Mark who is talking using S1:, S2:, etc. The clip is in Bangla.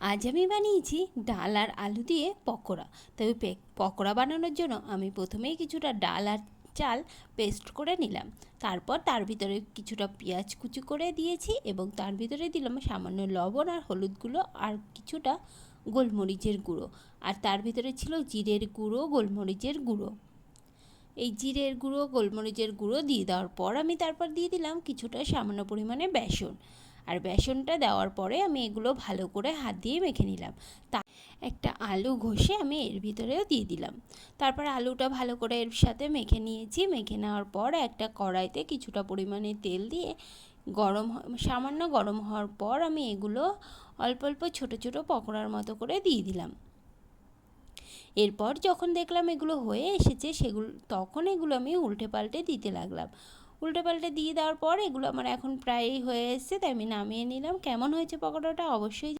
S1: আজ আমি বানিয়েছি ডাল আর আলু দিয়ে পকোড়া। তবে পকোড়া বানানোর জন্য আমি প্রথমেই কিছুটা ডাল আর চাল পেস্ট করে নিলাম। তারপর তার ভিতরে কিছুটা পেঁয়াজ কুচি করে দিয়েছি এবং তার ভিতরে দিলাম সামান্য লবণ আর হলুদ গুঁড়ো আর কিছুটা গোলমরিচের গুঁড়ো। আর তার ভিতরে ছিল জিরের গুঁড়ো, গোলমরিচের গুঁড়ো। এই জিরের গুঁড়ো, গোলমরিচের গুঁড়ো দিয়ে দেওয়ার পর আমি তারপর দিয়ে দিলাম কিছুটা সামান্য পরিমাণে বেসন। আর বেসনটা দেওয়ার পরে আমি এগুলো ভালো করে হাত দিয়ে মেখে নিলাম। একটা আলু ঘষে আমি এর ভিতরেও দিয়ে দিলাম। তারপর আলুটা ভালো করে এর সাথে মেখে নিয়েছি। মেখে নেওয়ার পর একটা কড়াইতে কিছুটা পরিমাণে তেল দিয়ে সামান্য গরম হওয়ার পর আমি এগুলো অল্প অল্প ছোটো ছোটো পকোড়ার মতো করে দিয়ে দিলাম। এরপর যখন দেখলাম এগুলো হয়ে এসেছে তখন এগুলো আমি উল্টে পাল্টে দিতে লাগলাম। উল্টে পাল্টে দিয়ে দেওয়ার পর এগুলো আমার এখন প্রায়ই হয়ে এসেছে, তাই আমি নামিয়ে নিলাম। কেমন হয়েছে পকোড়াটা অবশ্যই